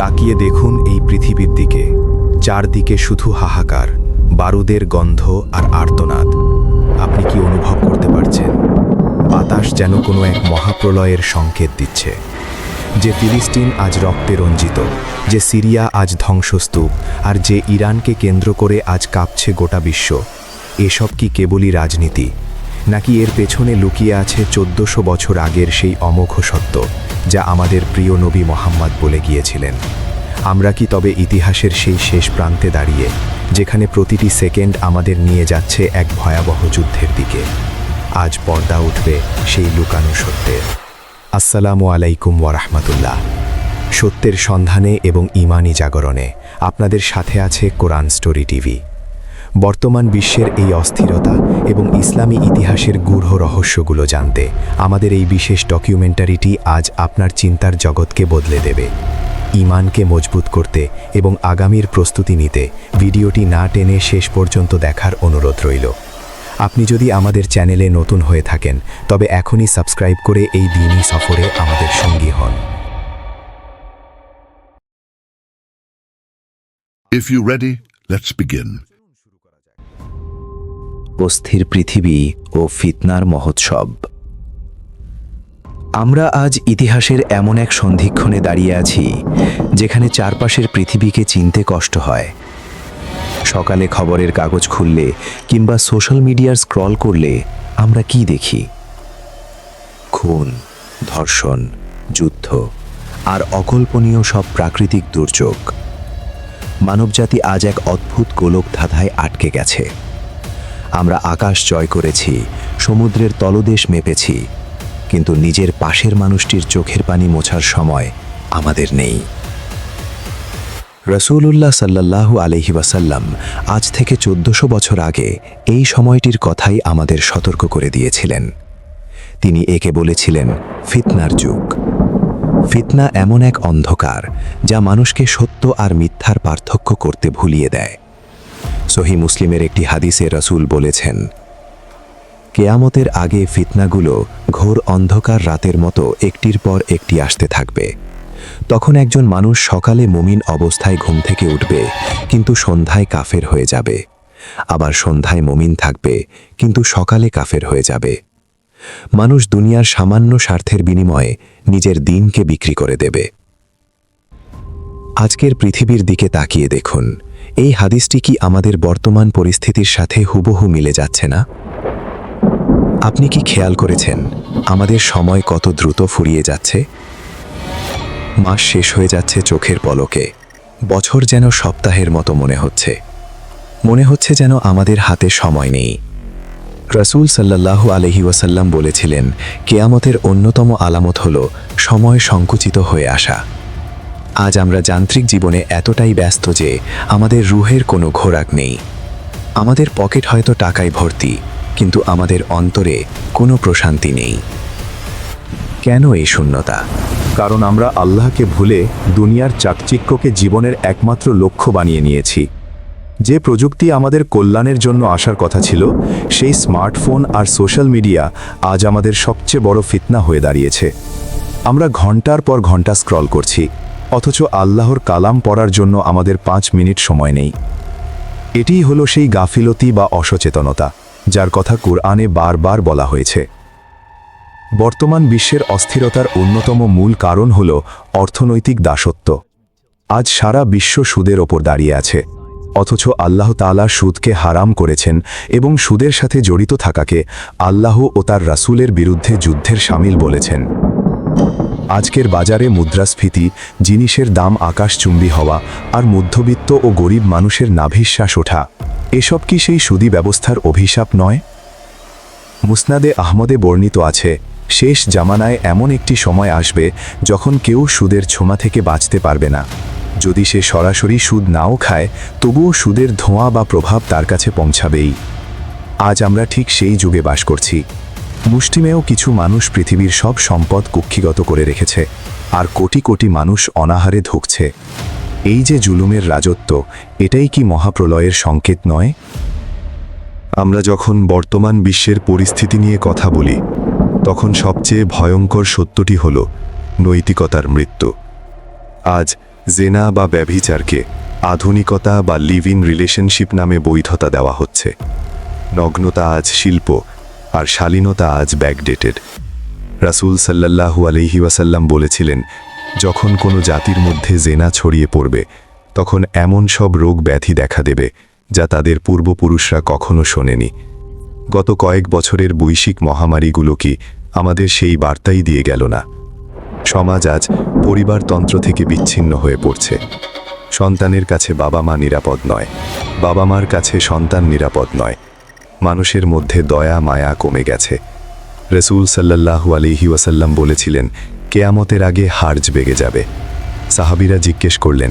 তাকিয়ে দেখুন এই পৃথিবীর দিকে। চারদিকে শুধু হাহাকার, বারুদের গন্ধ আর আর্তনাদ। আপনি কি অনুভব করতে পারছেন? বাতাস যেন কোনো এক মহাপ্রলয়ের সংকেত দিচ্ছে। যে ফিলিস্তিন আজ রক্তে রঞ্জিত, যে সিরিয়া আজ ধ্বংসস্তূপ, আর যে ইরানকে কেন্দ্র করে আজ কাঁপছে গোটা বিশ্ব, এসব কি কেবলই রাজনীতি, নাকি এর পেছনে লুকিয়ে আছে 1400 বছর আগের সেই অমোঘ সত্য যা আমাদের প্রিয় নবী মোহাম্মদ বলে গিয়েছিলেন? আমরা কি তবে ইতিহাসের সেই শেষ প্রান্তে দাঁড়িয়ে, যেখানে প্রতিটি সেকেন্ড আমাদের নিয়ে যাচ্ছে এক ভয়াবহ যুদ্ধের দিকে? আজ পর্দা উঠবে সেই লুকানো সত্যের। আসসালামু আলাইকুম ওয়া রাহমাতুল্লাহ। সত্যের সন্ধানে এবং ঈমানি জাগরণে আপনাদের সাথে আছে কোরআন স্টোরি টিভি। বর্তমান বিশ্বের এই অস্থিরতা এবং ইসলামী ইতিহাসের গূঢ় রহস্যগুলো জানতে আমাদের এই বিশেষ ডকুমেন্টারিটি আজ আপনার চিন্তার জগৎকে বদলে দেবে। ঈমানকে মজবুত করতে এবং আগামীর প্রস্তুতি নিতে ভিডিওটি না টেনে শেষ পর্যন্ত দেখার অনুরোধ রইল। আপনি যদি আমাদের চ্যানেলে নতুন হয়ে থাকেন তবে এখনই সাবস্ক্রাইব করে এই দ্বীনি সফরে আমাদের সঙ্গী হন। If you're ready, let's begin. অস্থির পৃথিবী ও ফিতনার মহোৎসব। আমরা আজ ইতিহাসের এমন এক সন্ধিক্ষণে দাঁড়িয়ে আছি যেখানে চারপাশের পৃথিবীকে চিনতে কষ্ট হয়। সকালে খবরের কাগজ খুললে কিংবা সোশ্যাল মিডিয়ার স্ক্রল করলে আমরা কি দেখি? খুন, ধর্ষণ, যুদ্ধ আর অকল্পনীয় সব প্রাকৃতিক দুর্যোগ। মানবজাতি আজ এক অদ্ভুত গোলক ধাঁধায় আটকে গেছে। আমরা আকাশ জয় করেছি, সমুদ্রের তলদেশ মেপেছি, কিন্তু নিজের পাশের মানুষটির চোখের পানি মোছার সময় আমাদের নেই। রাসূলুল্লাহ সাল্লাল্লাহু আলাইহি ওয়াসাল্লাম আজ থেকে 1400 বছর আগে এই সময়টির কথাই আমাদের সতর্ক করে দিয়েছিলেন। তিনি একে বলেছিলেন ফিতনার যুগ। ফিতনা এমন এক অন্ধকার যা মানুষকে সত্য আর মিথ্যার পার্থক্য করতে ভুলিয়ে দেয়। সহিহ মুসলিমের একটি হাদিসে রাসূল বলেছেন, কেয়ামতের আগে ফিতনাগুলো ঘোর অন্ধকার রাতের মতো একটির পর একটি আসতে থাকবে। তখন একজন মানুষ সকালে মুমিন অবস্থায় ঘুম থেকে উঠবে, কিন্তু সন্ধ্যায় কাফের হয়ে যাবে। আবার সন্ধ্যায় মুমিন থাকবে, কিন্তু সকালে কাফের হয়ে যাবে। মানুষ দুনিয়ার সামান্য স্বার্থের বিনিময়ে নিজের দিনকে বিক্রি করে দেবে। আজকের পৃথিবীর দিকে তাকিয়ে দেখুন, এই হাদিসটি কি আমাদের বর্তমান পরিস্থিতির সাথে হুবহু মিলে যাচ্ছে না? আপনি কি খেয়াল করেছেন আমাদের সময় কত দ্রুত ফুরিয়ে যাচ্ছে? মাস শেষ হয়ে যাচ্ছে চোখের পলকে, বছর যেন সপ্তাহের মতো মনে হচ্ছে যেন আমাদের হাতে সময় নেই। রাসূল সাল্লাল্লাহু আলাইহি ওয়াসাল্লাম বলেছিলেন, কিয়ামতের অন্যতম আলামত হল সময় সংকুচিত হয়ে আসা। আজ আমরা যান্ত্রিক জীবনে এতটাই ব্যস্ত যে আমাদের রুহের কোনো খোরাক নেই। আমাদের পকেট হয়তো টাকায় ভর্তি, কিন্তু আমাদের অন্তরে কোনো প্রশান্তি নেই। কেন এই শূন্যতা? কারণ আমরা আল্লাহকে ভুলে দুনিয়ার চাকচিক্যকে জীবনের একমাত্র লক্ষ্য বানিয়ে নিয়েছি। যে প্রযুক্তি আমাদের কল্যাণের জন্য আসার কথা ছিল, সেই স্মার্টফোন আর সোশ্যাল মিডিয়া আজ আমাদের সবচেয়ে বড় ফিতনা হয়ে দাঁড়িয়েছে। আমরা ঘন্টার পর ঘন্টা স্ক্রল করছি, অথচ আল্লাহর কালাম পড়ার জন্য আমাদের 5 মিনিট সময় নেই। এটিই হলো সেই গাফিলতি বা অসচেতনতা যার কথা কুরআনে বারবার বলা হয়েছে। বর্তমান বিশ্বের অস্থিরতার অন্যতম মূল কারণ হল অর্থনৈতিক দাসত্ব। আজ সারা বিশ্ব সুদের ওপর দাঁড়িয়ে আছে, অথচ আল্লাহ তাআলা সুদকে হারাম করেছেন এবং সুদের সাথে জড়িত থাকাকে আল্লাহ ও তার রাসূলের বিরুদ্ধে যুদ্ধের শামিল বলেছেন। আজকের বাজারে মুদ্রাস্ফীতি, জিনিসের দাম আকাশচুম্বী হওয়া আর মধ্যবিত্ত ও গরিব মানুষের নাভিশ্বাস ওঠা, এসব কি সেই সুদী ব্যবস্থার অভিশাপ নয়? মুসনাদে আহমদে বর্ণিত আছে, শেষ জামানায় এমন একটি সময় আসবে যখন কেউ সুদের ছোঁয়া থেকে বাঁচতে পারবে না। যদি সে সরাসরি সুদ নাও খায়, তবুও সুদের ধোঁয়া বা প্রভাব তার কাছে পৌঁছাবেই। আজ আমরা ঠিক সেই যুগে বাস করছি। মুষ্টিমেয় কিছু মানুষ পৃথিবীর সব সম্পদ কুক্ষিগত করে রেখেছে, আর কোটি কোটি মানুষ অনাহারে ধুঁকছে। এই যে জুলুমের রাজত্ব, এটাই কি মহাপ্রলয়ের সংকেত নয়? আমরা যখন বর্তমান বিশ্বের পরিস্থিতি নিয়ে কথা বলি, তখন সবচেয়ে ভয়ঙ্কর সত্যটি হল নৈতিকতার মৃত্যু। আজ জেনা বা ব্যভিচারকে আধুনিকতা বা লিভ ইন রিলেশনশিপ নামে বৈধতা দেওয়া হচ্ছে। নগ্নতা আজ শিল্প, আর শালীনতা আজ ব্যাকডেটেড। রাসূল সাল্লাল্লাহু আলাইহি ওয়াসাল্লাম বলেছিলেন, যখন কোনো জাতির মধ্যে জেনা ছড়িয়ে পড়বে তখন এমন সব রোগ ব্যাধি দেখা দেবে যা তাদের পূর্বপুরুষরা কখনো শোনেনি। গত কয়েক বছরের বৈশ্বিক মহামারীগুলো কি আমাদের সেই বার্তাই দিয়ে গেল না? সমাজ আজ পরিবারতন্ত্র থেকে বিচ্ছিন্ন হয়ে পড়ছে। সন্তানের কাছে বাবা মা নিরাপদ নয়, বাবা মার কাছে সন্তান নিরাপদ নয়। মানুষের মধ্যে দয়া মায়া কমে গেছে। রাসূল সাল্লাল্লাহু আলাইহি ওয়াসাল্লাম বলেছিলেন, কেয়ামতের আগে হার্জ বেগে যাবে। সাহাবীরা জিজ্ঞেস করলেন,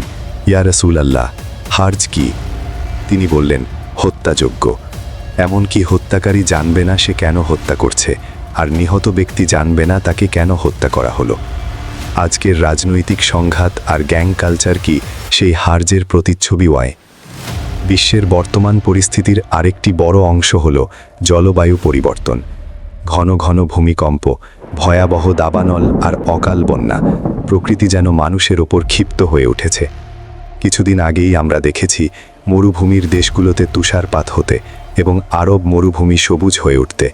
ইয়া রাসূল আল্লাহ, হার্জ কি? তিনি বললেন, হত্যাযোগ্য। এমনকি হত্যাকারী জানবে না সে কেন হত্যা করছে, আর নিহত ব্যক্তি জানবে না তাকে কেন হত্যা করা হলো। আজকের রাজনৈতিক সংঘাত আর গ্যাং কালচার কি সেই হার্জের প্রতিচ্ছবি? বিশ্বের বর্তমান পরিস্থিতির আরেকটি বড় অংশ হল জলবায়ু পরিবর্তন। ঘন ঘন ভূমিকম্প, ভয়াবহ দাবানল আর অকাল বন্যা। প্রকৃতি যেন মানুষের ওপর ক্ষিপ্ত হয়ে উঠেছে। কিছুদিন আগেই আমরা দেখেছি মরুভূমির দেশগুলোতে তুষারপাত হতে এবং আরব মরুভূমি সবুজ হয়ে উঠতে।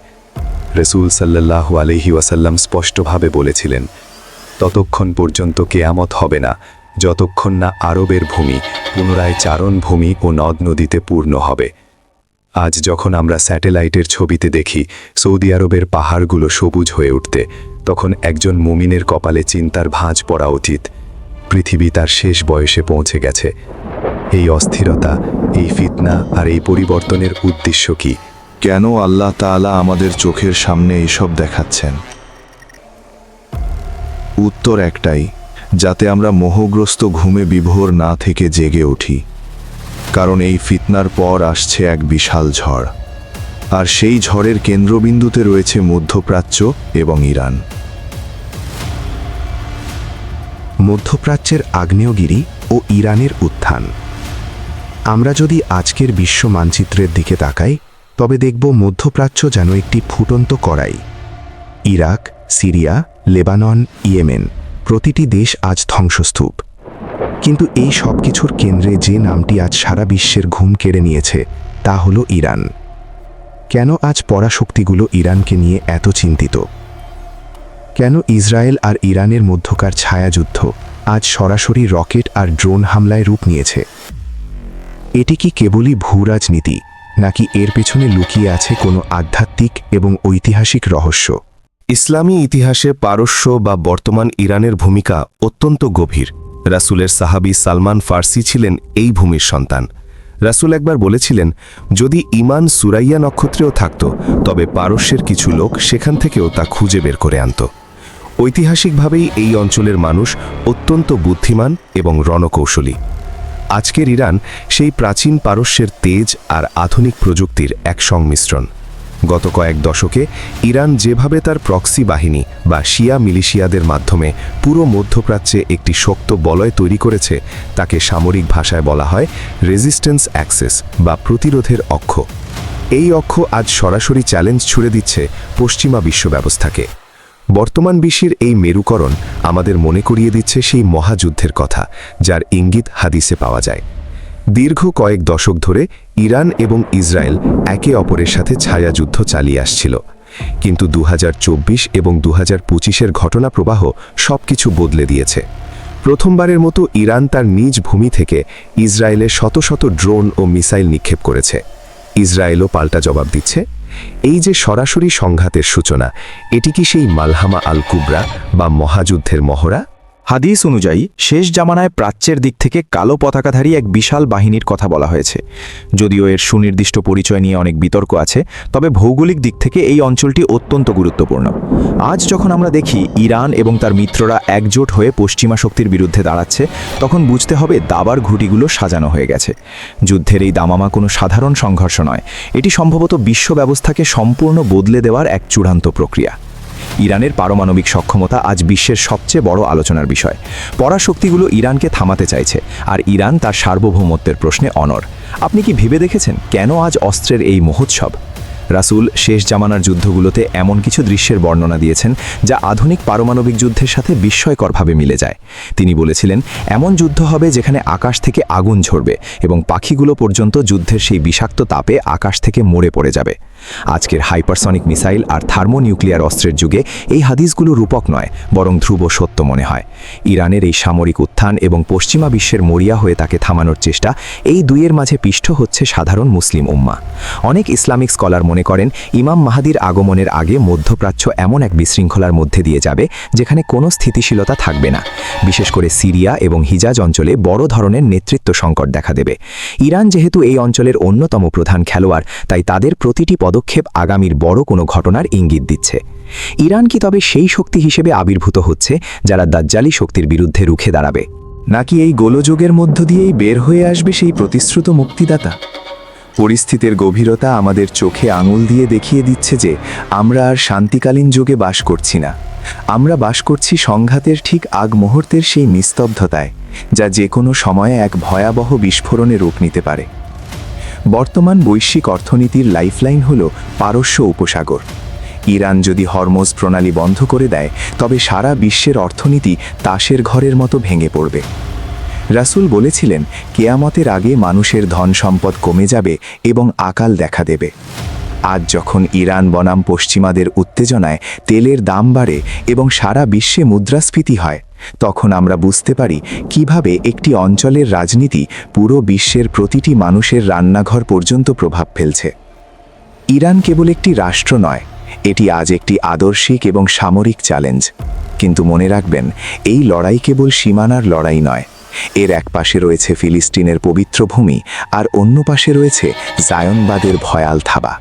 রাসূল সাল্লাল্লাহু আলাইহি ওয়াসাল্লাম স্পষ্টভাবে বলেছিলেন, ততক্ষণ পর্যন্ত কেয়ামত হবে না যতক্ষণ না আরবের ভূমি পুনরায় চারণভূমি ও নদ নদীতে পূর্ণ হবে। আজ যখন আমরা স্যাটেলাইটের ছবিতে দেখি সৌদি আরবের পাহাড়গুলো সবুজ হয়ে উঠতে, তখন একজন মুমিনের কপালে চিন্তার ভাঁজ পড়া উচিত। পৃথিবী তার শেষ বয়সে পৌঁছে গেছে। এই অস্থিরতা, এই ফিতনা আর এই পরিবর্তনের উদ্দেশ্য কি? কেন আল্লাহ তাআলা আমাদের চোখের সামনে এসব দেখাচ্ছেন? উত্তর একটাই, যাতে আমরা মোহগ্রস্ত ঘুমে বিভোর না থেকে জেগে উঠি। কারণ এই ফিতনার পর আসছে এক বিশাল ঝড়, আর সেই ঝড়ের কেন্দ্রবিন্দুতে রয়েছে মধ্যপ্রাচ্য এবং ইরান। মধ্যপ্রাচ্যের আগ্নেয়গিরি ও ইরানের উত্থান। আমরা যদি আজকের বিশ্ব মানচিত্রের দিকে তাকাই, তবে দেখব মধ্যপ্রাচ্য যেন একটি ফুটন্ত কড়াই। ইরাক, সিরিয়া, লেবানন, ইয়েমেন, প্রতিটি দেশ আজ ধ্বংসস্তূপ। কিন্তু এই সব কিছুর কেন্দ্রে যে নামটি আজ সারা বিশ্বের ঘুম কেড়ে নিয়েছে, তা হল ইরান। কেন আজ পরাশক্তিগুলো ইরানকে নিয়ে এত চিন্তিত? কেন ইসরায়েল আর ইরানের মধ্যকার ছায়াযুদ্ধ আজ সরাসরি রকেট আর ড্রোন হামলায় রূপ নিয়েছে? এটি কি কেবলই ভূরাজনীতি, নাকি এর পেছনে লুকিয়ে আছে কোনো আধ্যাত্মিক এবং ঐতিহাসিক রহস্য? ইসলামী ইতিহাসে পারস্য বা বর্তমান ইরানের ভূমিকা অত্যন্ত গভীর। রাসূলের সাহাবী সালমান ফার্সি ছিলেন এই ভূমির সন্তান। রাসূল একবার বলেছিলেন, যদি ঈমান সুরাইয়া নক্ষত্রেও থাকত, তবে পারস্যের কিছু লোক সেখান থেকেও তা খুঁজে বের করে আনত। ঐতিহাসিকভাবেই এই অঞ্চলের মানুষ অত্যন্ত বুদ্ধিমান এবং রণকৌশলী। আজকের ইরান সেই প্রাচীন পারস্যের তেজ আর আধুনিক প্রযুক্তির এক সংমিশ্রণ। গত কয়েক দশকে ইরান যেভাবে তার প্রক্সি বাহিনী বা শিয়া মিলিশিয়াদের মাধ্যমে পুরো মধ্যপ্রাচ্যে একটি শক্ত বলয় তৈরি করেছে, তাকে সামরিক ভাষায় বলা হয় রেজিস্ট্যান্স অ্যাক্সেস বা প্রতিরোধের অক্ষ। এই অক্ষ আজ সরাসরি চ্যালেঞ্জ ছুড়ে দিচ্ছে পশ্চিমা বিশ্ব ব্যবস্থাকে। বর্তমান বিশ্বের এই মেরুকরণ আমাদের মনে করিয়ে দিচ্ছে সেই মহাযুদ্ধের কথা, যার ইঙ্গিত হাদিসে পাওয়া যায়। দীর্ঘ কয়েক দশক ধরে ইরান এবং ইসরায়েল একে অপরের সাথে ছায়াযুদ্ধ চালিয়ে আসছিল। কিন্তু 2024 এবং 2025-এর ঘটনা প্রবাহ সবকিছু বদলে দিয়েছে। প্রথমবারের মতো ইরান তার নিজ ভূমি থেকে ইসরায়েলে শত শত ড্রোন ও মিসাইল নিক্ষেপ করেছে। ইসরায়েলও পাল্টা জবাব দিচ্ছে। এই যে সরাসরি সংঘাতের সূচনা, এটি কি সেই মালহামা আল কুবরা বা মহাযুদ্ধের মহড়া? হাদিস অনুযায়ী শেষ জামানায় প্রাচ্যের দিক থেকে কালো পতাকাধারী এক বিশাল বাহিনীর কথা বলা হয়েছে। যদিও এর সুনির্দিষ্ট পরিচয় নিয়ে অনেক বিতর্ক আছে, তবে ভৌগোলিক দিক থেকে এই অঞ্চলটি অত্যন্ত গুরুত্বপূর্ণ। আজ যখন আমরা দেখি ইরান এবং তার মিত্ররা একজোট হয়ে পশ্চিমা শক্তির বিরুদ্ধে দাঁড়াচ্ছে, তখন বুঝতে হবে দাবার ঘুঁটিগুলো সাজানো হয়ে গেছে। যুদ্ধের এই দামামা কোনো সাধারণ সংঘর্ষ নয়, এটি সম্ভবত বিশ্ব ব্যবস্থাকে সম্পূর্ণ বদলে দেওয়ার এক চূড়ান্ত প্রক্রিয়া। ইরানের পারমাণবিক সক্ষমতা আজ বিশ্বের সবচেয়ে বড় আলোচনার বিষয়। পরাশক্তিগুলো ইরানকে থামাতে চাইছে, আর ইরান তার সার্বভৌমত্বের প্রশ্নে অনড়। আপনি কি ভেবে দেখেছেন কেন আজ অস্ত্রের এই মহোৎসব? রাসূল শেষ জামানার যুদ্ধগুলোতে এমন কিছু দৃশ্যের বর্ণনা দিয়েছেন যা আধুনিক পারমাণবিক যুদ্ধের সাথে বিস্ময়করভাবে মিলে যায়। তিনি বলেছিলেন, এমন যুদ্ধ হবে যেখানে আকাশ থেকে আগুন ঝরবে এবং পাখিগুলো পর্যন্ত যুদ্ধের সেই বিষাক্ত তাপে আকাশ থেকে মরে পড়ে যাবে। আজকের হাইপারসনিক মিসাইল আর থার্মোনিউক্লিয়ার অস্ত্রের যুগে এই হাদিসগুলো রূপক নয়, বরং ধ্রুব সত্য মনে হয়। ইরানের এই সামরিক উত্থান এবং পশ্চিমা বিশ্বের মরিয়া হয়ে তাকে থামানোর চেষ্টা, এই দুইয়ের মাঝে পিষ্ট হচ্ছে সাধারণ মুসলিম উম্মাহ। অনেক ইসলামিক স্কলার মনে করেন ইমাম মাহাদির আগমনের আগে মধ্যপ্রাচ্য এমন এক বিশৃঙ্খলার মধ্যে দিয়ে যাবে যেখানে কোনো স্থিতিশীলতা থাকবে না। বিশেষ করে সিরিয়া এবং হিজাজ অঞ্চলে বড় ধরনের নেতৃত্ব সংকট দেখা দেবে। ইরান যেহেতু এই অঞ্চলের অন্যতম প্রধান খেলোয়াড়, তাই তাদের প্রতিটি পদক্ষেপ আগামীর বড় কোনো ঘটনার ইঙ্গিত দিচ্ছে। ইরান কি তবে সেই শক্তি হিসেবে আবির্ভূত হচ্ছে যারা দাজ্জালি শক্তির বিরুদ্ধে রুখে দাঁড়াবে? নাকি এই গোলযোগের মধ্য দিয়েই বের হয়ে আসবে সেই প্রতিশ্রুত মুক্তিদাতা? পরিস্থিতির গভীরতা আমাদের চোখে আঙুল দিয়ে দেখিয়ে দিচ্ছে যে আমরা আর শান্তিকালীন যুগে বাস করছি না। আমরা বাস করছি সংঘাতের ঠিক আগ মুহূর্তের সেই নিস্তব্ধতায়, যা যে কোনো সময়ে এক ভয়াবহ বিস্ফোরণে রূপ নিতে পারে। বর্তমান বৈশ্বিক অর্থনীতির লাইফলাইন হল পারস্য উপসাগর। ইরান যদি হরমোজ প্রণালী বন্ধ করে দেয়, তবে সারা বিশ্বের অর্থনীতি তাসের ঘরের মতো ভেঙে পড়বে। রাসূল বলেছিলেন, কেয়ামতের আগে মানুষের ধন সম্পদ কমে যাবে এবং আকাল দেখা দেবে। আজ যখন ইরান বনাম পশ্চিমাদের উত্তেজনায় তেলের দাম বাড়ে এবং সারা বিশ্বে মুদ্রাস্ফীতি হয়, তখন আমরা বুঝতে পারি কিভাবে একটি অঞ্চলের রাজনীতি পুরো বিশ্বের প্রতিটি মানুষের রান্নাঘর পর্যন্ত প্রভাব ফেলছে। ইরান কেবল একটি রাষ্ট্র নয়, এটি আজ একটি আদর্শিক এবং সামরিক চ্যালেঞ্জ। কিন্তু মনে রাখবেন, এই লড়াই কেবল সীমানার লড়াই নয়। এর এক পাশে রয়েছে ফিলিস্তিনের পবিত্র ভূমি, আর অন্য পাশে রয়েছে জায়নবাদের ভয়াল থাবা।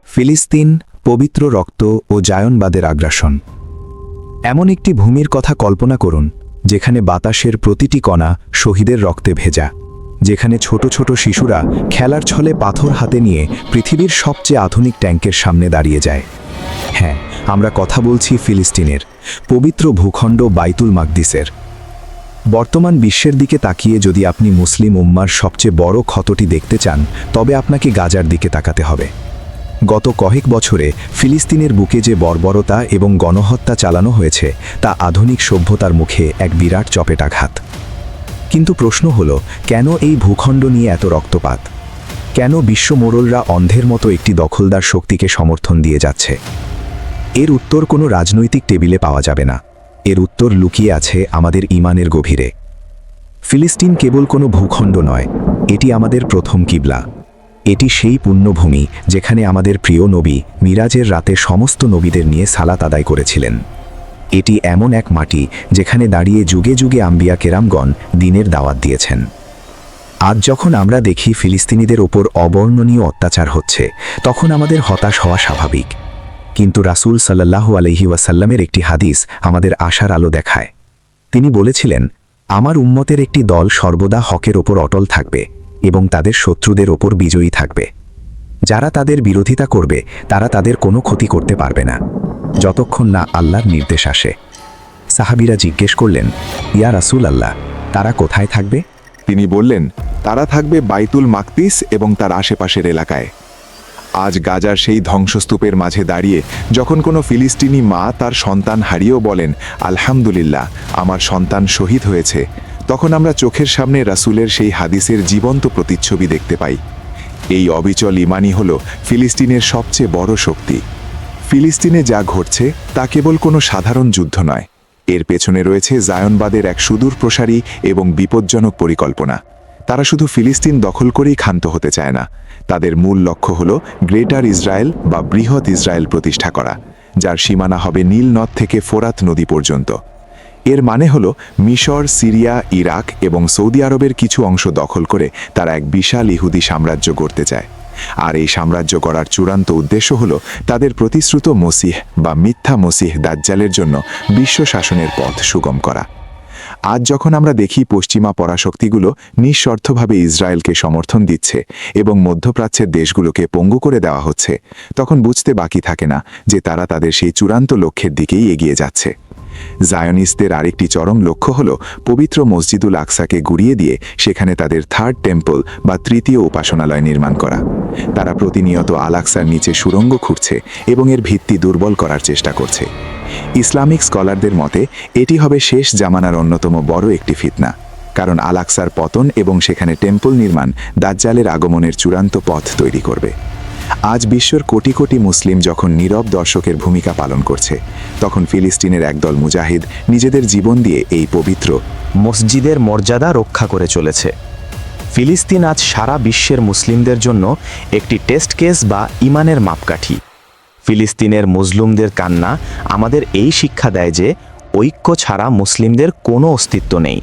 ফিলিস্তিন, পবিত্র রক্ত ও জায়নবাদের আগ্রাসন। এমন একটি ভূমির কথা কল্পনা করুন যেখানে বাতাসের প্রতিটি কণা শহীদের রক্তে ভেজা, যেখানে ছোট ছোট শিশুরা খেলার ছলে পাথর হাতে নিয়ে পৃথিবীর সবচেয়ে আধুনিক ট্যাঙ্কের সামনে দাঁড়িয়ে যায়। হ্যাঁ, আমরা কথা বলছি ফিলিস্তিনের পবিত্র ভূখণ্ড বাইতুল মাকদিসের। বর্তমান বিশ্বের দিকে তাকিয়ে যদি আপনি মুসলিম উম্মার সবচেয়ে বড় ক্ষতটি দেখতে চান, তবে আপনাকে গাজার দিকে তাকাতে হবে। গত কয়েক বছরে ফিলিস্তিনের বুকে যে বর্বরতা এবং গণহত্যা চালানো হয়েছে, তা আধুনিক সভ্যতার মুখে এক বিরাট চপেটাঘাত। কিন্তু প্রশ্ন হল, কেন এই ভূখণ্ড নিয়ে এত রক্তপাত? কেন বিশ্ব মোড়লরা অন্ধের মতো একটি দখলদার শক্তিকে সমর্থন দিয়ে যাচ্ছে? এর উত্তর কোনো রাজনৈতিক টেবিলে পাওয়া যাবে না। এর উত্তর লুকিয়ে আছে আমাদের ঈমানের গভীরে। ফিলিস্তিন কেবল কোনো ভূখণ্ড নয়, এটি আমাদের প্রথম কিবলা। এটি সেই পুণ্যভূমি যেখানে আমাদের প্রিয় নবী মিরাজের রাতে সমস্ত নবীদের নিয়ে সালাত আদায় করেছিলেন। এটি এমন এক মাটি যেখানে দাঁড়িয়ে যুগে যুগে আম্বিয়া কেরামগণ দ্বীনের দাওয়াত দিয়েছেন। আজ যখন আমরা দেখি ফিলিস্তিনিদের ওপর অবর্ণনীয় অত্যাচার হচ্ছে, তখন আমাদের হতাশ হওয়া স্বাভাবিক। কিন্তু রাসূল সাল্লাল্লাহু আলাইহি ওয়াসাল্লামের একটি হাদিস আমাদের আশার আলো দেখায়। তিনি বলেছিলেন, আমার উম্মতের একটি দল সর্বদা হকের ওপর অটল থাকবে এবং তাদের শত্রুদের ওপর বিজয়ী থাকবে। যারা তাদের বিরোধিতা করবে, তারা তাদের কোনো ক্ষতি করতে পারবে না, যতক্ষণ না আল্লাহর নির্দেশ আসে। সাহাবীরা জিজ্ঞেস করলেন, ইয়া রাসূল আল্লাহ, তারা কোথায় থাকবে? তিনি বললেন, তারা থাকবে বাইতুল মাকদিস এবং তার আশেপাশের এলাকায়। আজ গাজার সেই ধ্বংসস্তূপের মাঝে দাঁড়িয়ে যখন কোনো ফিলিস্তিনি মা তার সন্তান হারিয়েও বলেন, আলহামদুলিল্লাহ, আমার সন্তান শহীদ হয়েছে, তখন আমরা চোখের সামনে রাসূলের সেই হাদিসের জীবন্ত প্রতিচ্ছবি দেখতে পাই। এই অবিচল ঈমানই হল ফিলিস্তিনের সবচেয়ে বড় শক্তি। ফিলিস্তিনে যা ঘটছে তা কেবল কোনো সাধারণ যুদ্ধ নয়, এর পেছনে রয়েছে জায়নবাদের এক সুদূর প্রসারী এবং বিপজ্জনক পরিকল্পনা। তারা শুধু ফিলিস্তিন দখল করেই ক্ষান্ত হতে চায় না, তাদের মূল লক্ষ্য হল গ্রেটার ইসরায়েল বা বৃহৎ ইসরায়েল প্রতিষ্ঠা করা, যার সীমানা হবে নীল নদ থেকে ফোরাত নদী পর্যন্ত। এর মানে হল মিশর, সিরিয়া, ইরাক এবং সৌদি আরবের কিছু অংশ দখল করে তারা এক বিশাল ইহুদি সাম্রাজ্য গড়তে চায়। আর এই সাম্রাজ্য গড়ার চূড়ান্ত উদ্দেশ্য হল তাদের প্রতিশ্রুত মসিহ বা মিথ্যা মসিহ দাজ্জালের জন্য বিশ্ব শাসনের পথ সুগম করা। আজ যখন আমরা দেখি পশ্চিমা পরাশক্তিগুলো নিঃস্বার্থভাবে ইসরায়েলকে সমর্থন দিচ্ছে এবং মধ্যপ্রাচ্যের দেশগুলোকে পঙ্গু করে দেওয়া হচ্ছে, তখন বুঝতে বাকি থাকে না যে তারা তাদের সেই চূড়ান্ত লক্ষ্যের দিকেই এগিয়ে যাচ্ছে। জায়নিস্টদের আরেকটি চরম লক্ষ্য হল পবিত্র মসজিদুল আকসাকে গুড়িয়ে দিয়ে সেখানে তাদের থার্ড টেম্পল বা তৃতীয় উপাসনালয় নির্মাণ করা। তারা প্রতিনিয়ত আল আকসার নিচে সুড়ঙ্গ খুঁড়ছে এবং এর ভিত্তি দুর্বল করার চেষ্টা করছে। ইসলামিক স্কলারদের মতে এটি হবে শেষ জামানার অন্যতম বড় একটি ফিতনা, কারণ আল আকসার পতন এবং সেখানে টেম্পল নির্মাণ দাজ্জালের আগমনের চূড়ান্ত পথ তৈরি করবে। আজ বিশ্বর কোটি কোটি মুসলিম যখন নীরব দর্শকের ভূমিকা পালন করছে, তখন ফিলিস্তিনের একদল মুজাহিদ নিজেদের জীবন দিয়ে এই পবিত্র মসজিদের মর্যাদা রক্ষা করে চলেছে। ফিলিস্তিন আজ সারা বিশ্বের মুসলিমদের জন্য একটি টেস্ট কেস বা ইমানের মাপকাঠি। ফিলিস্তিনের মজলুমদের কান্না আমাদের এই শিক্ষা দেয় যে ঐক্য ছাড়া মুসলিমদের কোনো অস্তিত্ব নেই।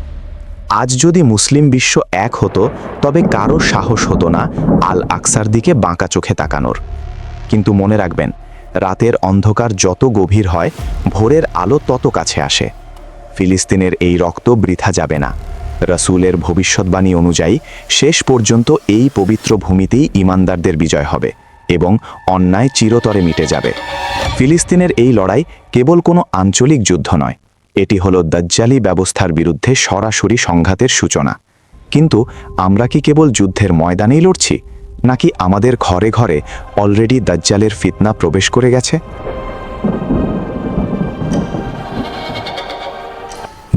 আজ যদি মুসলিম বিশ্ব এক হতো, তবে কারো সাহস হতো না আল আকসার দিকে বাঁকা চোখে তাকানোর। কিন্তু মনে রাখবেন, রাতের অন্ধকার যত গভীর হয়, ভোরের আলো তত কাছে আসে। ফিলিস্তিনের এই রক্ত বৃথা যাবে না। রাসূলের ভবিষ্যৎবাণী অনুযায়ী শেষ পর্যন্ত এই পবিত্র ভূমিতেই ঈমানদারদের বিজয় হবে এবং অন্যায় চিরতরে মিটে যাবে। ফিলিস্তিনের এই লড়াই কেবল কোনো আঞ্চলিক যুদ্ধ নয়, এটি হলো দাজ্জালি ব্যবস্থার বিরুদ্ধে সরাসরি সংঘাতের সূচনা। কিন্তু আমরা কি কেবল যুদ্ধের ময়দানেই লড়ছি, নাকি আমাদের ঘরে ঘরে অলরেডি দাজ্জালের ফিতনা প্রবেশ করে গেছে?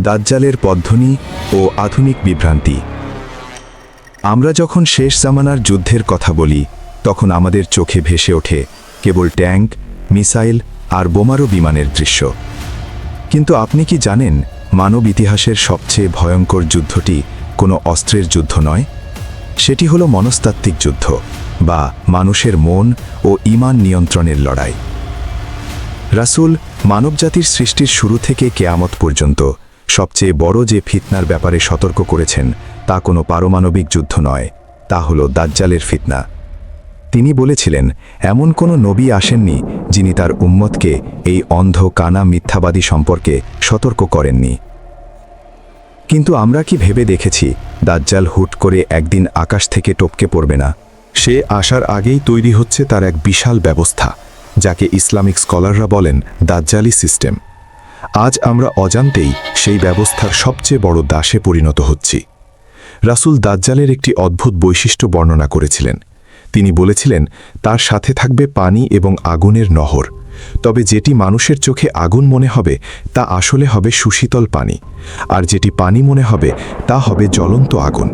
দাজ্জালের পদ্ধতি ও আধুনিক বিভ্রান্তি। আমরা যখন শেষ জামানার যুদ্ধের কথা বলি, তখন আমাদের চোখে ভেসে ওঠে কেবল ট্যাঙ্ক, মিসাইল আর বোমারু বিমানের দৃশ্য। কিন্তু আপনি কি জানেন, মানব ইতিহাসের সবচেয়ে ভয়ঙ্কর যুদ্ধটি কোনো অস্ত্রের যুদ্ধ নয়, সেটি হলো মনস্তাত্ত্বিক যুদ্ধ বা মানুষের মন ও ঈমান নিয়ন্ত্রণের লড়াই। রাসূল মানবজাতির সৃষ্টির শুরু থেকে কিয়ামত পর্যন্ত সবচেয়ে বড় যে ফিতনার ব্যাপারে সতর্ক করেছেন, তা কোনো পারমাণবিক যুদ্ধ নয়, তা হলো দাজ্জালের ফিতনা। তিনি বলেছিলেন, এমন কোনো নবী আসেননি যিনি তার উম্মতকে এই অন্ধ কানা মিথ্যাবাদী সম্পর্কে সতর্ক করেননি। কিন্তু আমরা কি ভেবে দেখেছি দাজ্জাল হুট করে একদিন আকাশ থেকে টপকে পড়বে না? সে আসার আগেই তৈরি হচ্ছে তার এক বিশাল ব্যবস্থা, যাকে ইসলামিক স্কলাররা বলেন দাজ্জালি সিস্টেম। আজ আমরা অজান্তেই সেই ব্যবস্থার সবচেয়ে বড় দাসে পরিণত হচ্ছি। রাসূল দাজ্জালের একটি অদ্ভুত বৈশিষ্ট্য বর্ণনা করেছিলেন। তিনি বলেছিলেন, তার সাথে থাকবে পানি এবং আগুনের নহর, তবে যেটি মানুষের চোখে আগুন মনে হবে তা আসলে হবে সুশীতল পানি, আর যেটি পানি মনে হবে তা হবে জ্বলন্ত আগুন।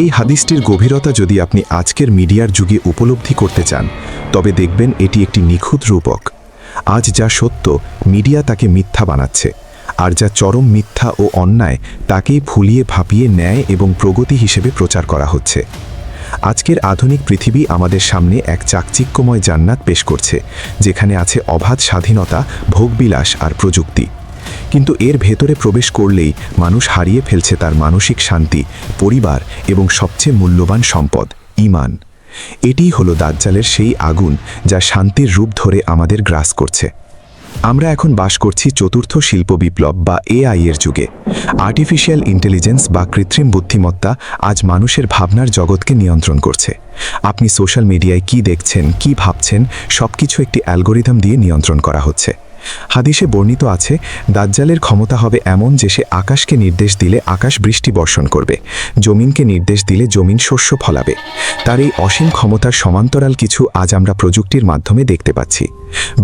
এই হাদিসটির গভীরতা যদি আপনি আজকের মিডিয়ার যুগে উপলব্ধি করতে চান, তবে দেখবেন এটি একটি নিখুঁত রূপক। আজ যা সত্য, মিডিয়া তাকে মিথ্যা বানাচ্ছে, আর যা চরম মিথ্যা ও অন্যায় তাকেই ফুলিয়ে ভাপিয়ে ন্যায় এবং প্রগতি হিসেবে প্রচার করা হচ্ছে। আজকের আধুনিক পৃথিবী আমাদের সামনে এক চাকচিক্যময় জান্নাত পেশ করছে, যেখানে আছে অবাধ স্বাধীনতা, ভোগবিলাস আর প্রযুক্তি। কিন্তু এর ভেতরে প্রবেশ করলেই মানুষ হারিয়ে ফেলছে তার মানসিক শান্তি, পরিবার এবং সবচেয়ে মূল্যবান সম্পদ, ঈমান। এটিই হলো দাজ্জালের সেই আগুন যা শান্তির রূপ ধরে আমাদের গ্রাস করছে। আমরা এখন বাস করছি চতুর্থ শিল্প বিপ্লব বা এআই এর যুগে। আর্টিফিশিয়াল ইন্টেলিজেন্স বা কৃত্রিম বুদ্ধিমত্তা আজ মানুষের ভাবনার জগৎকে নিয়ন্ত্রণ করছে। আপনি সোশ্যাল মিডিয়ায় কি দেখছেন, কি ভাবছেন, সবকিছু একটি অ্যালগোরিদম দিয়ে নিয়ন্ত্রণ করা হচ্ছে। হাদিসে বর্ণিত আছে, দাজ্জালের ক্ষমতা হবে এমন যে সে আকাশকে নির্দেশ দিলে আকাশ বৃষ্টি বর্ষণ করবে, জমিনকে নির্দেশ দিলে জমিন শস্য ফলাবে। তার এই অসীম ক্ষমতার সমান্তরাল কিছু আজ আমরা প্রযুক্তির মাধ্যমে দেখতে পাচ্ছি।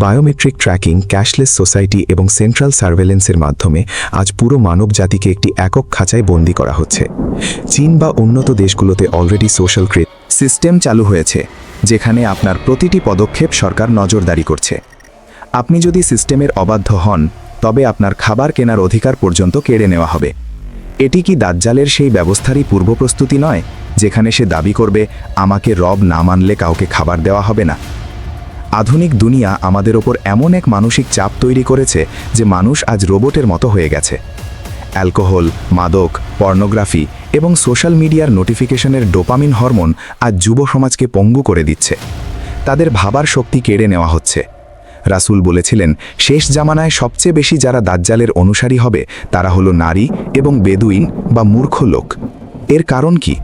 বায়োমেট্রিক ট্র্যাকিং, ক্যাশলেস সোসাইটি এবং সেন্ট্রাল সার্ভেলেন্সের মাধ্যমে আজ পুরো মানব জাতিকে একটি একক খাঁচায় বন্দী করা হচ্ছে। চীন বা উন্নত দেশগুলোতে অলরেডি সোশ্যাল ক্রেড সিস্টেম চালু হয়েছে, যেখানে আপনার প্রতিটি পদক্ষেপ সরকার নজরদারি করছে। আপনি যদি সিস্টেমের অবাধ্য হন, তবে আপনার খাবার কেনার অধিকার পর্যন্ত কেড়ে নেওয়া হবে। এটি কি দাজ্জালের সেই ব্যবস্থারই পূর্বপ্রস্তুতি নয়, যেখানে সে দাবি করবে, আমাকে রব না মানলে কাউকে খাবার দেওয়া হবে না? আধুনিক দুনিয়া আমাদের ওপর এমন এক মানসিক চাপ তৈরি করেছে যে মানুষ আজ রোবটের মতো হয়ে গেছে। অ্যালকোহল, মাদক, পর্নোগ্রাফি এবং সোশ্যাল মিডিয়ার নোটিফিকেশনের ডোপামিন হরমোন আজ যুব সমাজকে পঙ্গু করে দিচ্ছে। তাদের ভাবার শক্তি কেড়ে নেওয়া হচ্ছে। রাসূল বলেছিলেন, শেষ জামানায় সবচেয়ে বেশি যারা দাজ্জালের অনুসারী হবে তারা হলো নারী এবং বেদুইন বা মূর্খ লোক। এর কারণ কি?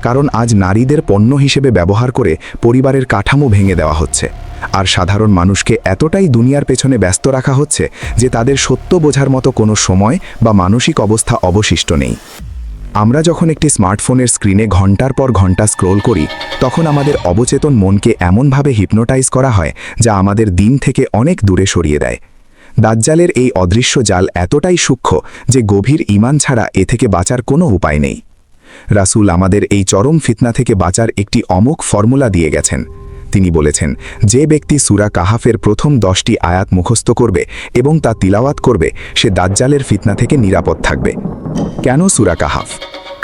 কারণ আজ নারীদের পণ্য হিসেবে ব্যবহার করে পরিবারের কাঠামো ভেঙে দেওয়া হচ্ছে, আর সাধারণ মানুষকে এতটাই দুনিয়ার পেছনে ব্যস্ত রাখা হচ্ছে যে তাদের সত্য বোঝার মতো কোনো সময় বা মানসিক অবস্থা অবশিষ্ট নেই। আমরা যখন একটি স্মার্টফোনের স্ক্রিনে ঘন্টার পর ঘন্টা স্ক্রোল করি, তখন আমাদের অবচেতন মনকে এমনভাবে হিপনোটাইজ করা হয় যা আমাদের দিন থেকে অনেক দূরে সরিয়ে দেয়। দাজ্জালের এই অদৃশ্য জাল এতটাই সূক্ষ্ম যে গভীর ঈমান ছাড়া এ থেকে বাঁচার কোনো উপায় নেই। রাসূল আমাদের এই চরম ফিতনা থেকে বাঁচার একটি অমোঘ ফর্মুলা দিয়ে গেছেন। তিনি বলেছেন, যে ব্যক্তি সূরা কাহাফের প্রথম 10টি আয়াত মুখস্থ করবে এবং তা তিলাওয়াত করবে, সে দাজ্জালের ফিতনা থেকে নিরাপদ থাকবে। কেন সূরা কাহাফ?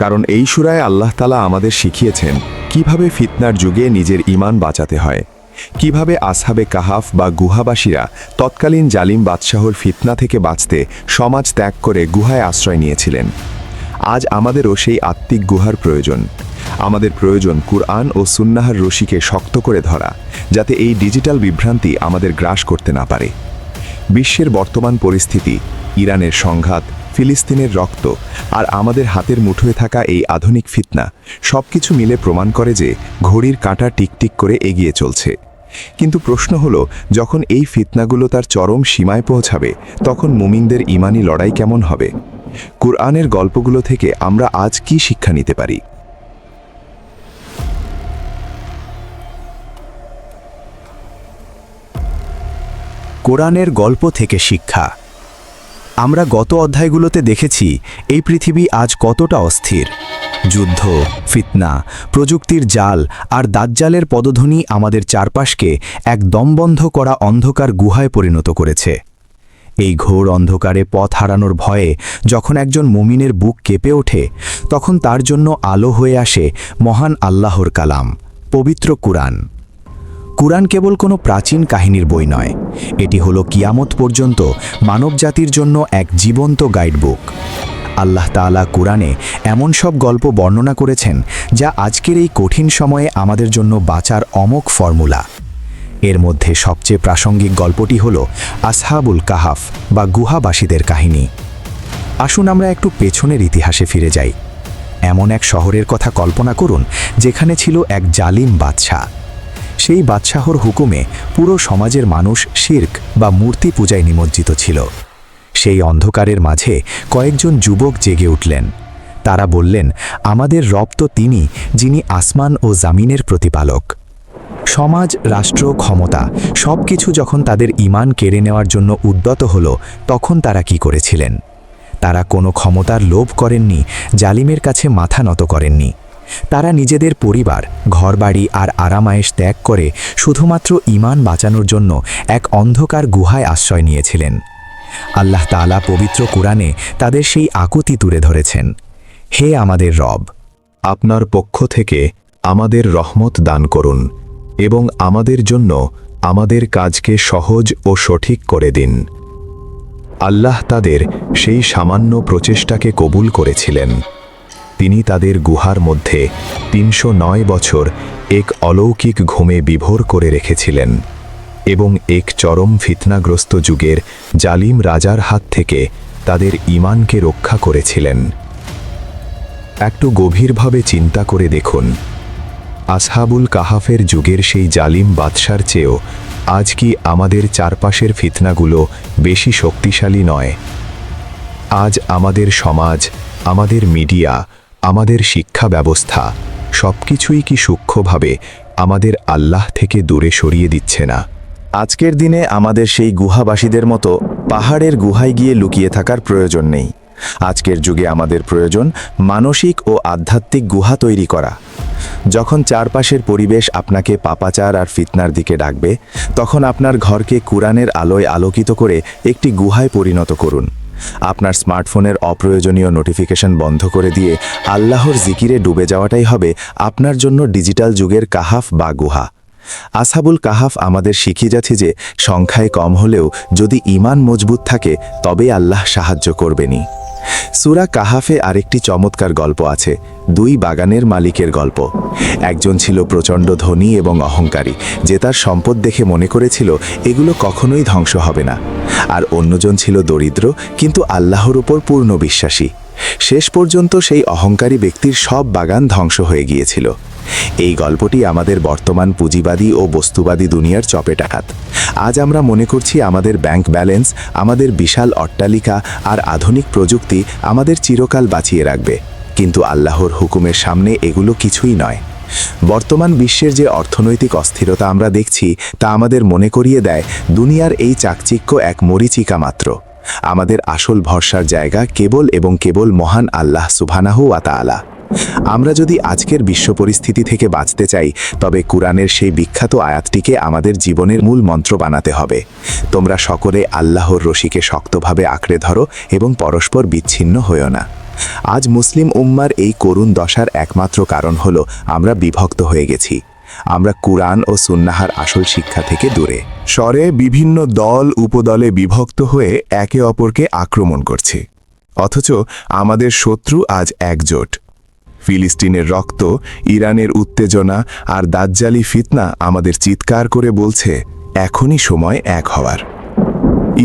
কারণ এই সূরায় আল্লাহ তাআলা আমাদের শিখিয়েছেন কিভাবে ফিতনার যুগে নিজের ঈমান বাঁচাতে হয়, কিভাবে আসহাবে কাহাফ বা গুহাবাসীরা তৎকালীন জালিম বাদশাহর ফিতনা থেকে বাঁচতে সমাজ ত্যাগ করে গুহায় আশ্রয় নিয়েছিলেন। আজ আমাদেরও সেই আত্মিক গুহার প্রয়োজন। আমাদের প্রয়োজন কুরআন ও সুন্নাহর রশিকে শক্ত করে ধরা, যাতে এই ডিজিটাল বিভ্রান্তি আমাদের গ্রাস করতে না পারে। বিশ্বের বর্তমান পরিস্থিতি, ইরানের সংঘাত, ফিলিস্তিনের রক্ত আর আমাদের হাতের মুঠোয় থাকা এই আধুনিক ফিতনা সবকিছু মিলে প্রমাণ করে যে ঘড়ির কাঁটা টিকটিক করে এগিয়ে চলছে। কিন্তু প্রশ্ন হলো, যখন এই ফিতনাগুলো তার চরম সীমায় পৌঁছাবে, তখন মুমিনদের ঈমানি লড়াই কেমন হবে? কুরআনের গল্পগুলো থেকে আমরা আজ কি শিক্ষা নিতে পারি? কোরআনের গল্প থেকে শিক্ষা। আমরা গত অধ্যায়গুলোতে দেখেছি এই পৃথিবী আজ কতটা অস্থির। যুদ্ধ, ফিতনা, প্রযুক্তির জাল আর দাজ্জালের পদধ্বনি আমাদের চারপাশকে এক দমবন্ধ করা অন্ধকার গুহায় পরিণত করেছে। এই ঘোর অন্ধকারে পথ হারানোর ভয়ে যখন একজন মুমিনের বুক কেঁপে ওঠে, তখন তার জন্য আলো হয়ে আসে মহান আল্লাহর কালাম, পবিত্র কুরআন। কুরআন কেবল কোনো প্রাচীন কাহিনীর বই নয়, এটি হলো কিয়ামত পর্যন্ত মানবজাতির জন্য এক জীবন্ত গাইডবুক। আল্লাহ তাআলা কুরআনে এমন সব গল্প বর্ণনা করেছেন যা আজকের এই কঠিন সময়ে আমাদের জন্য বাঁচার অমোঘ ফর্মুলা। এর মধ্যে সবচেয়ে প্রাসঙ্গিক গল্পটি হল আসহাবুল কাহাফ বা গুহাবাসীদের কাহিনী। আসুন আমরা একটু পেছনের ইতিহাসে ফিরে যাই। এমন এক শহরের কথা কল্পনা করুন যেখানে ছিল এক জালিম বাদশাহ। সেই বাদশাহর হুকুমে পুরো সমাজের মানুষ শিরক বা মূর্তি পূজায় নিমজ্জিত ছিল। সেই অন্ধকারের মাঝে কয়েকজন যুবক জেগে উঠলেন। তারা বললেন, আমাদের রব তো তিনি, যিনি আসমান ও জামিনের প্রতিপালক। সমাজ, রাষ্ট্র, ক্ষমতা সবকিছু যখন তাদের ঈমান কেড়ে নেওয়ার জন্য উদ্যত হল, তখন তারা কি করেছিলেন? তারা কোনো ক্ষমতার লোভ করেননি, জালিমের কাছে মাথা নত করেননি। তারা নিজেদের পরিবার, ঘরবাড়ি আর আরামায়েশ ত্যাগ করে শুধুমাত্র ঈমান বাঁচানোর জন্য এক অন্ধকার গুহায় আশ্রয় নিয়েছিলেন। আল্লাহ তাআলা পবিত্র কুরআনে তাদের সেই আকুতি তুলে ধরেছেন, হে আমাদের রব, আপনার পক্ষ থেকে আমাদের রহমত দান করুন এবং আমাদের জন্য আমাদের কাজকে সহজ ও সঠিক করে দিন। আল্লাহ তাদের সেই সামান্য প্রচেষ্টাকে কবুল করেছিলেন। তিনি তাদের গুহার মধ্যে ৩০৯ বছর এক অলৌকিক ঘুমে বিভোর করে রেখেছিলেন এবং এক চরম ফিতনাগ্রস্ত যুগের জালিম রাজার হাত থেকে তাদের ঈমানকে রক্ষা করেছিলেন। একটু গভীরভাবে চিন্তা করে দেখুন, আসহাবুল কাহাফের যুগের সেই জালিম বাদশার চেয়েও আজ কি আমাদের চারপাশের ফিতনাগুলো বেশি শক্তিশালী নয়? আজ আমাদের সমাজ, আমাদের মিডিয়া, আমাদের শিক্ষা ব্যবস্থা সবকিছুই কি সূক্ষ্মভাবে আমাদের আল্লাহ থেকে দূরে সরিয়ে দিচ্ছে না? আজকের দিনে আমাদের সেই গুহাবাসীদের মতো পাহাড়ের গুহায় গিয়ে লুকিয়ে থাকার প্রয়োজন নেই। আজকের যুগে আমাদের প্রয়োজন মানসিক ও আধ্যাত্মিক গুহা তৈরি করা। যখন চারপাশের পরিবেশ আপনাকে পাপাচার আর ফিতনার দিকে ডাকবে, তখন আপনার ঘরকে কুরআনের আলোয় আলোকিত করে একটি গুহায় পরিণত করুন। আপনার স্মার্টফোনের অপ্রয়োজনীয় নোটিফিকেশন বন্ধ করে দিয়ে আল্লাহর জিকিরে ডুবে যাওয়াটাই হবে আপনার জন্য ডিজিটাল যুগের কাহাফ বা গুহা। আসহাবুল কাহাফ আমাদের শিখিয়ে যাচ্ছে যে সংখ্যায় কম হলেও যদি ঈমান মজবুত থাকে, তবে আল্লাহ সাহায্য করবেনই। সূরা কাহাফে আরেকটি চমৎকার গল্প আছে, দুই বাগানের মালিকের গল্প। একজন ছিল প্রচণ্ড ধনী এবং অহংকারী, যে তার সম্পদ দেখে মনে করেছিল এগুলো কখনোই ধ্বংস হবে না। আর অন্যজন ছিল দরিদ্র কিন্তু আল্লাহর উপর পূর্ণ বিশ্বাসী। শেষ পর্যন্ত সেই অহংকারী ব্যক্তির সব বাগান ধ্বংস হয়ে গিয়েছিল। এই গল্পটি আমাদের বর্তমান পুঁজিবাদী ও বস্তুবাদী দুনিয়ার চপেটাঘাত। আজ আমরা মনে করছি আমাদের ব্যাংক ব্যালেন্স, আমাদের বিশাল অট্টালিকা আর আধুনিক প্রযুক্তি আমাদের চিরকাল বাঁচিয়ে রাখবে, কিন্তু আল্লাহর হুকুমের সামনে এগুলো কিছুই নয়। বর্তমান বিশ্বের যে অর্থনৈতিক অস্থিরতা আমরা দেখছি তা আমাদের মনে করিয়ে দেয় দুনিয়ার এই চাকচিক্য এক মরীচিকা মাত্র। আমাদের আসল ভরসার জায়গা কেবল এবং কেবল মহান আল্লাহ সুবহানাহু ওয়া তাআলা। আমরা যদি আজকের বিশ্ব পরিস্থিতি থেকে বাঁচতে চাই, তবে কুরআনের সেই বিখ্যাত আয়াতটিকে আমাদের জীবনের মূল মন্ত্র বানাতে হবে। তোমরা সকলে আল্লাহর রশিকে শক্তভাবে আঁকড়ে ধরো এবং পরস্পর বিচ্ছিন্ন হইও না। আজ মুসলিম উম্মার এই করুণ দশার একমাত্র কারণ হলো আমরা বিভক্ত হয়ে গেছি। আমরা কুরআন ও সুন্নাহর আসল শিক্ষা থেকে দূরে স্বরে বিভিন্ন দল উপদলে বিভক্ত হয়ে একে অপরকে আক্রমণ করছি, অথচ আমাদের শত্রু আজ একজোট। ফিলিস্তিনের রক্ত, ইরানের উত্তেজনা আর দাজ্জালি ফিতনা আমাদের চিৎকার করে বলছে এখনই সময় এক হওয়ার।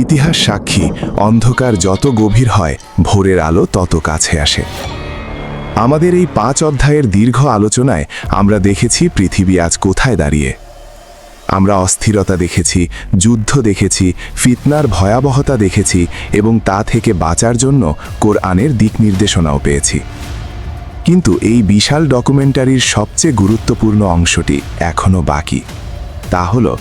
ইতিহাস সাক্ষী, অন্ধকার যত গভীর হয় ভোরের আলো তত কাছে আসে। আমাদের এই 5 অধ্যায়ের দীর্ঘ আলোচনায় আমরা দেখেছি পৃথিবী আজ কোথায় দাঁড়িয়ে। আমরা অস্থিরতা দেখেছি, যুদ্ধ দেখেছি, ফিতনার ভয়াবহতা দেখেছি এবং তা থেকে বাঁচার জন্য কোরআনের দিক নির্দেশনাও পেয়েছি। কিন্তু এই বিশাল ডকুমেন্টারির সবচেয়ে গুরুত্বপূর্ণ অংশটি এখনও বাকি। তা হলো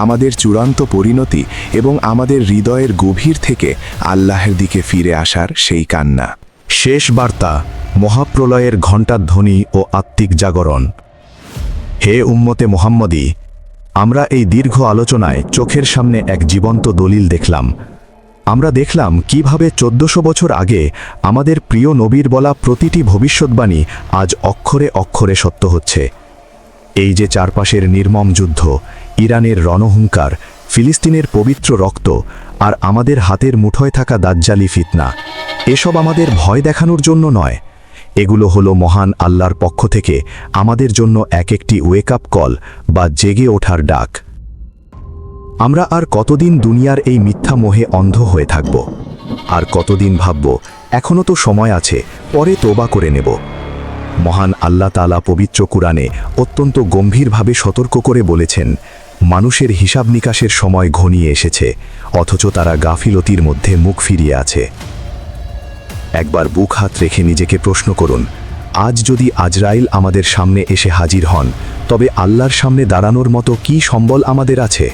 আমাদের চূড়ান্ত পরিণতি এবং আমাদের হৃদয়ের গভীর থেকে আল্লাহের দিকে ফিরে আসার সেই কান্না। শেষ বার্তা, মহাপ্রলয়ের ঘণ্টাধ্বনি ও আত্মিক জাগরণ। হে উম্মতে মুহাম্মদী, আমরা এই দীর্ঘ আলোচনায় চোখের সামনে এক জীবন্ত দলিল দেখলাম। আমরা দেখলাম কিভাবে 1400 বছর আগে আমাদের প্রিয় নবীর বলা প্রতিটি ভবিষ্যৎবাণী আজ অক্ষরে অক্ষরে সত্য হচ্ছে। এই যে চারপাশের নির্মম যুদ্ধ, ইরানের রণহুঙ্কার, ফিলিস্তিনের পবিত্র রক্ত আর আমাদের হাতের মুঠোয় থাকা দাজ্জালি ফিতনা, এসব আমাদের ভয় দেখানোর জন্য নয়। এগুলো হলো মহান আল্লাহর পক্ষ থেকে আমাদের জন্য এক একটি ওয়েক আপ কল বা জেগে ওঠার ডাক। আমরা আর কতদিন দুনিয়ার এই মিথ্যা মোহে অন্ধ হয়ে থাকব? আর কতদিন ভাবব এখনও তো সময় আছে, পরে তোবা করে নেব? মহান আল্লাহ তাআলা পবিত্র কুরআনে অত্যন্ত গম্ভীরভাবে সতর্ক করে বলেছেন, মানুষের হিসাব নিকাশের সময় ঘনিয়ে এসেছে, অথচ তারা গাফিলতির মধ্যে মুখ ফিরিয়ে আছে। একবার বুক হাত রেখে নিজেকে প্রশ্ন করুন, আজ যদি আজরাইল আমাদের সামনে এসে হাজির হন, তবে আল্লাহর সামনে দাঁড়ানোর মতো কি সম্বল আমাদের আছে?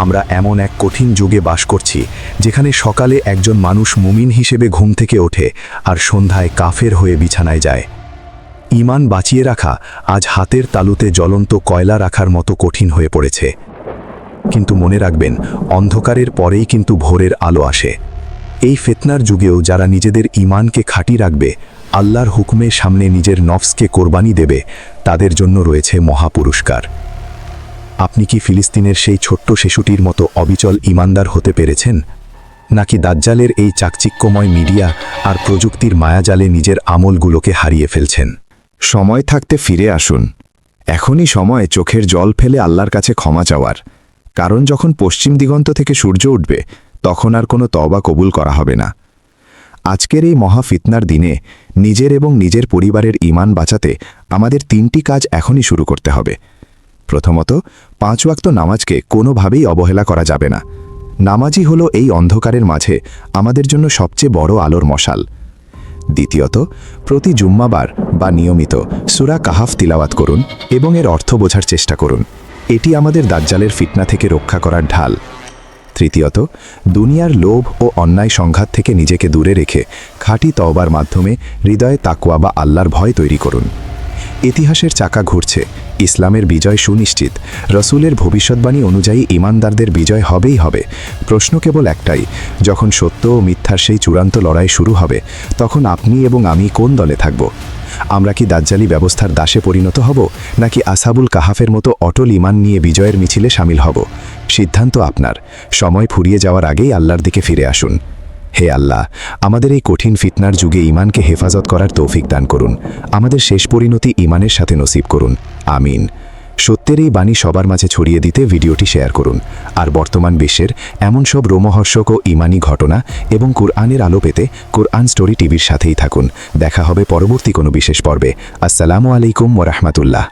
আমরা এমন এক কঠিন যুগে বাস করছি যেখানে সকালে একজন মানুষ মুমিন হিসেবে ঘুম থেকে ওঠে আর সন্ধ্যায় কাফের হয়ে বিছানায় যায়। ঈমান বাঁচিয়ে রাখা আজ হাতের তালুতে জ্বলন্ত কয়লা রাখার মতো কঠিন হয়ে পড়েছে। কিন্তু মনে রাখবেন, অন্ধকারের পরেই কিন্তু ভোরের আলো আসে। এই ফিতনার যুগেও যারা নিজেদের ঈমানকে খাঁটি রাখবে, আল্লাহর হুকুমের সামনে নিজের নফসকে কোরবানি দেবে, তাদের জন্য রয়েছে মহাপুরস্কার। আপনি কি ফিলিস্তিনের সেই ছোট্ট শিশুটির মতো অবিচল ঈমানদার হতে পেরেছেন, নাকি দাজ্জালের এই চাকচিক্যময় মিডিয়া আর প্রযুক্তির মায়াজালে নিজের আমলগুলোকে হারিয়ে ফেলছেন? সময় থাকতে ফিরে আসুন। এখনই সময় চোখের জল ফেলে আল্লাহর কাছে ক্ষমা চাওয়ার, কারণ যখন পশ্চিম দিগন্ত থেকে সূর্য উঠবে তখন আর কোনো তওবা কবুল করা হবে না। আজকের এই মহা ফিতনার দিনে নিজের এবং নিজের পরিবারের ঈমান বাঁচাতে আমাদের 3টি কাজ এখনই শুরু করতে হবে। প্রথমত, 5 ওয়াক্ত নামাজকে কোনোভাবেই অবহেলা করা যাবে না। নামাজই হলো এই অন্ধকারের মাঝে আমাদের জন্য সবচেয়ে বড় আলোর মশাল। দ্বিতীয়ত, প্রতি জুম্মাবার বা নিয়মিত সূরা কাহাফ তিলাওয়াত করুন এবং এর অর্থ বোঝার চেষ্টা করুন। এটি আমাদের দাজ্জালের ফিতনা থেকে রক্ষা করার ঢাল। তৃতীয়ত, দুনিয়ার লোভ ও অন্যায় সংঘাত থেকে নিজেকে দূরে রেখে খাঁটি তওবার মাধ্যমে হৃদয়ে তাকওয়া বা আল্লাহর ভয় তৈরি করুন। ইতিহাসের চাকা ঘুরছে, ইসলামের বিজয় সুনিশ্চিত। রসূলের ভবিষ্যৎবাণী অনুযায়ী ঈমানদারদের বিজয় হবেই হবে। প্রশ্ন কেবল একটাই, যখন সত্য ও মিথ্যার সেই চূড়ান্ত লড়াই শুরু হবে, তখন আপনি এবং আমি কোন দলে থাকব? আমরা কি দাজ্জালি ব্যবস্থার দাসে পরিণত হব, নাকি আসহাবুল কাহাফের মতো অটল ঈমান নিয়ে বিজয়ের মিছিলে সামিল হব? সিদ্ধান্ত আপনার। সময় ফুরিয়ে যাওয়ার আগেই আল্লাহর দিকে ফিরে আসুন। হে আল্লাহ, আমাদের এই কঠিন ফিতনার যুগে ঈমানকে হেফাজত করার তৌফিক দান করুন। আমাদের শেষ পরিণতি ঈমানের সাথে নসিব করুন। আমিন। সত্যের এই বাণী সবার মাঝে ছড়িয়ে দিতে ভিডিওটি শেয়ার করুন। আর বর্তমান বিশ্বের এমন সব রোমহর্ষক ও ঈমানী ঘটনা এবং কুরআনের আলো পেতে কুরআন স্টোরি টিভির সাথেই থাকুন। দেখা হবে পরবর্তী কোনো বিশেষ পর্বে। আসসালামু আলাইকুম ওয়া রাহমাতুল্লাহ।